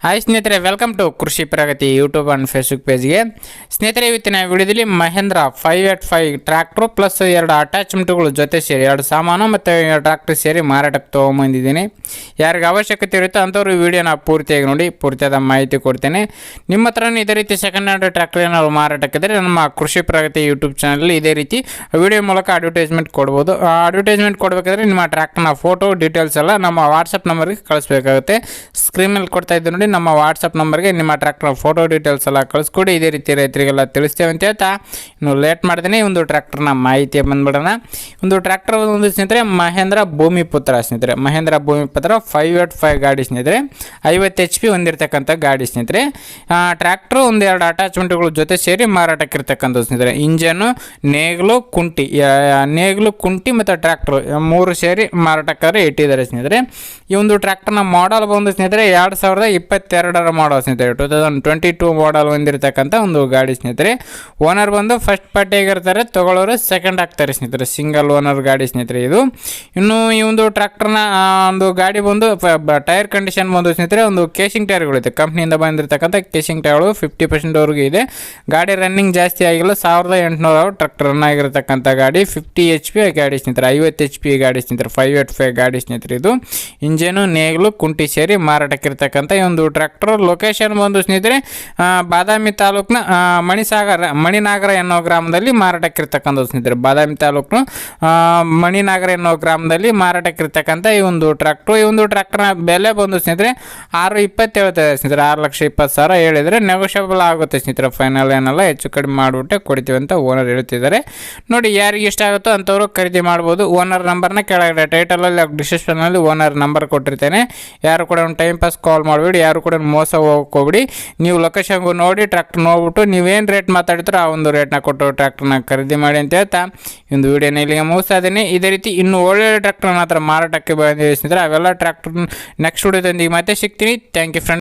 Hi ಸ್ನೇಹಿತರೆ, welcome to ಕೃಷಿ ಪ್ರಗತಿ YouTube and Facebook ಪೇಜ್ಗೆ. ಸ್ನೇಹಿತರೆ, ಇವತ್ತಿನ ವಿಡಿಯೋದಲ್ಲಿ ಮಹೇಂದ್ರ 585 ಟ್ರ್ಯಾಕ್ಟ್ರು ಪ್ಲಸ್ 2 ಅಟ್ಯಾಚ್ಮೆಂಟ್ಗಳು ಜೊತೆ ಸೇರಿ 2 ಸಾಮಾನು ಮತ್ತು 2 ಟ್ರ್ಯಾಕ್ಟರ್ ಸೇರಿ ಮಾರಾಟಕ್ಕೆ ತೊಗೊಂಬಂದಿದ್ದೀನಿ. ಯಾರಿಗೆ ಅವಶ್ಯಕತೆ ಇರುತ್ತೋ ಅಂಥವ್ರು ವಿಡಿಯೋನ ಪೂರ್ತಿಯಾಗಿ ನೋಡಿ, ಪೂರ್ತಿಯಾದ ಮಾಹಿತಿ ಕೊಡ್ತೇನೆ. ನಿಮ್ಮ ಹತ್ರನೂ ಇದೇ ರೀತಿ ಸೆಕೆಂಡ್ ಹ್ಯಾಂಡ್ ಟ್ರ್ಯಾಕ್ಟರ್ ಏನಾದ್ರು ಮಾರಾಟಕ್ಕಿದ್ರೆ ನಮ್ಮ ಕೃಷಿ ಪ್ರಗತಿ ಯೂಟ್ಯೂಬ್ ಚಾನಲ್ ಇದೇ ರೀತಿ ವಿಡಿಯೋ ಮೂಲಕ ಅಡ್ವರ್ಟೈಸ್ಮೆಂಟ್ ಕೊಡ್ಬೋದು. ಆ ಅಡ್ವರ್ಟೈಸ್ಮೆಂಟ್ ಕೊಡಬೇಕಾದ್ರೆ ನಿಮ್ಮ ಟ್ರ್ಯಾಕ್ಟರ್ನ ಫೋಟೋ ಡೀಟೇಲ್ಸ್ ಎಲ್ಲ ನಮ್ಮ ವಾಟ್ಸಪ್ ನಂಬರ್ಗೆ ಕಳಿಸ್ಬೇಕಾಗುತ್ತೆ. ಸ್ಕ್ರೀನ್ ಮೇಲೆ ಕೊಡ್ತಾ ಇದ್ದು ನೋಡಿ, ನಮ್ಮ ವಾಟ್ಸಪ್ ನಂಬರ್ಗೆ ನಿಮ್ಮ ಟ್ರ್ಯಾಕ್ಟರ್ ಫೋಟೋ ಡೀಟೇಲ್ಸ್ ಎಲ್ಲ ಕಳಿಸ್ಕೊಡಿ. ಇದೇ ರೀತಿ ರೈತರಿಗೆಲ್ಲ ತಿಳಿಸ್ತೇವೆ ಅಂತ ಹೇಳ್ತಾ ಇನ್ನು ಲೇಟ್ ಮಾಡ್ತೀನಿ ಒಂದು ಟ್ರ್ಯಾಕ್ಟರ್ನ ಮಾಹಿತಿ ಬಂದ್ಬಿಡೋಣ. ಒಂದು ಟ್ರ್ಯಾಕ್ಟರ್ ಒಂದು ಸ್ನೇಹಿತರೆ ಮಹೇಂದ್ರ ಭೂಮಿಪುತ್ರ ಸ್ನೇಹಿತರೆ, ಮಹೇಂದ್ರ ಭೂಮಿಪುತ್ರ 585 ಗಾಡಿ ಸ್ನೇಹಿತರೆ, 50 HP ಹೊಂದಿರತಕ್ಕಂಥ ಗಾಡಿ ಸ್ನೇಹಿತರೆ. ಟ್ರ್ಯಾಕ್ಟ್ರು 2 ಅಟ್ಯಾಚ್ಮೆಂಟ್ಗಳು ಜೊತೆ ಸೇರಿ ಮಾರಾಟಕ್ಕಿರ್ತಕ್ಕಂಥ ಸ್ನೇಹಿತರೆ. ಇಂಜನ್ನು, ನೇಗಿಲು ಕುಂಟಿ ಮತ್ತು ಟ್ರ್ಯಾಕ್ಟ್ರು 3 ಸೇರಿ ಮಾರಾಟಕ್ಕಾರೆ ಇಟ್ಟಿದ್ದಾರೆ ಸ್ನೇಹಿತರೆ. ಈ ಒಂದು ಟ್ರ್ಯಾಕ್ಟರ್ನ ಮಾಡಲ್ ಬಂದು ಸ್ನೇಹಿತರೆ 2022 ಮಾಡಲ್ ಸ್ನೇಹಿತರೆ, 2022 ಮಾಡಲ್ ಹೊಂದಿರತಕ್ಕಂಥ ಒಂದು ಗಾಡಿ ಸ್ನೇಹಿತರೆ. ಓನರ್ ಬಂದು ಫಸ್ಟ್ ಪಾರ್ಟಿಯಾಗಿರ್ತಾರೆ, ತಗೊಳ್ಳೋರು ಸೆಕೆಂಡ್ ಆಗ್ತಾರೆ ಸ್ನೇಹಿತರೆ. ಸಿಂಗಲ್ ಓನರ್ ಗಾಡಿ ಸ್ನೇಹಿತರೆ ಇದು. ಇನ್ನು ಈ ಒಂದು ಟ್ರ್ಯಾಕ್ಟರ್ನ ಒಂದು ಗಾಡಿ ಬಂದು ಟೈರ್ ಕಂಡೀಷನ್ ಬಂದು ಸ್ನೇಹಿತರೆ ಒಂದು ಕೇಸಿಂಗ್ ಟೈರ್ಗಳಿದೆ, ಕಂಪ್ನಿಯಿಂದ ಬಂದಿರತಕ್ಕಂಥ ಕೇಸಿಂಗ್ ಟೈರ್ಗಳು 50% ಇದೆ. ಗಾಡಿ ರನ್ನಿಂಗ್ ಜಾಸ್ತಿ ಆಗಿಲ್ಲ, 1800 ಟ್ರ್ಯಾಕ್ಟರ್ ರನ್ ಆಗಿರತಕ್ಕಂಥ ಗಾಡಿ. 50 HP ಗಾಡಿ ಸ್ನೇಹಿತರೆ, 50 HP ಗಾಡಿ ಸ್ನೇಹಿತರೆ, 585 ಗಾಡಿ ಸ್ನೇಹಿತರೆ ಇದು. ಇಂಜನು, ನೇಗಿಲು, ಕುಂಟಿ ಸೇರಿ ಮಾರಾಟಕ್ಕಿರ್ತಕ್ಕಂಥ ಈ ಒಂದು ಟ್ರ್ಯಾಕ್ಟರ್. ಲೊಕೇಶನ್ ಬಂದು ಸ್ನೇಹಿತರೆ ಬಾದಾಮಿ ತಾಲೂಕಿನ ಮಣಿನಾಗರ ಎನ್ನೋ ಗ್ರಾಮದಲ್ಲಿ ಮಾರಾಟಕ್ಕಿರ್ತಕ್ಕಂಥ ಸ್ನೇಹಿತರೆ. ಬಾದಾಮಿ ತಾಲೂಕಿನ ಮಣಿನಾಗರ ಎನ್ನೋ ಗ್ರಾಮದಲ್ಲಿ ಮಾರಾಟಕ್ಕಿರ್ತಕ್ಕಂಥ ಈ ಒಂದು ಟ್ರ್ಯಾಕ್ಟರ್. ಈ ಒಂದು ಟ್ರ್ಯಾಕ್ಟರ್ನ ಬೆಲೆ ಬಂದು ಸ್ನೇಹಿತರೆ 620 ಹೇಳ್ತಾರೆ ಸ್ನೇಹಿತರೆ. 6,20,000 ಹೇಳಿದರೆ ನೆಗೋಷಿಯಬಲ್ ಆಗುತ್ತೆ ಸ್ನೇಹಿತರೆ. ಫೈನಲ್ ಏನಲ್ಲ, ಹೆಚ್ಚು ಕಡಿಮೆ ಮಾಡಿಬಿಟ್ಟೆ ಕೊಡ್ತೀವಿ ಅಂತ ಓನರ್ ಹೇಳ್ತಿದ್ದಾರೆ. ನೋಡಿ, ಯಾರಿಗೆ ಇಷ್ಟ ಆಗುತ್ತೋ ಅಂಥವ್ರು ಖರೀದಿ ಮಾಡ್ಬೋದು. ಓನರ್ ನಂಬರ್ನ ಕೆಳಗಡೆ ಟೈಟಲಲ್ಲಿ ಡಿಸ್ಕ್ರಿಪ್ಷನಲ್ಲಿ ಓನರ್ ನಂಬರ್ ಕೊಟ್ಟಿರ್ತೇನೆ. ಯಾರು ಕೂಡ ಒಂದು ಟೈಮ್ ಪಾಸ್ ಕಾಲ್ ಮಾಡಬೇಡಿ, ಯಾರು ಕೂಡ ಮೋಸ ಹೋಗ್ಕೋಬೇಡಿ. ನೀವು ಲೊಕೇಶನ್ಗೂ ನೋಡಿ ಟ್ರ್ಯಾಕ್ಟರ್ ನೋಡ್ಬಿಟ್ಟು ನೀವೇನು ರೇಟ್ ಮಾತಾಡ್ತೀರೋ ಆ ಒಂದು ರೇಟ್ನ ಕೊಟ್ಟು ಟ್ರ್ಯಾಕ್ಟರ್ನ ಖರೀದಿ ಮಾಡಿ ಅಂತ ಹೇಳ್ತಾ ಒಂದು ವಿಡಿಯೋನ ಇಲ್ಲಿಗೆ ಮುಗಿಸ್ತಾ ಇದ್ದೀನಿ. ಇದೇ ರೀತಿ ಇನ್ನೂ ಒಳ್ಳೊಳ್ಳೆ ಟ್ರ್ಯಾಕ್ಟರ್ ಮಾತ್ರ ಮಾರಾಟಕ್ಕೆ ಬಂದಿದೆ ಸ್ನೇಹಿತರೆ. ಅವೆಲ್ಲ ಟ್ರ್ಯಾಕ್ಟರ್ ನೆಕ್ಸ್ಟ್ ವಿಡಿಯೋದೊಂದಿಗೆ ಮತ್ತೆ ಸಿಗ್ತೀನಿ. Thank you friends.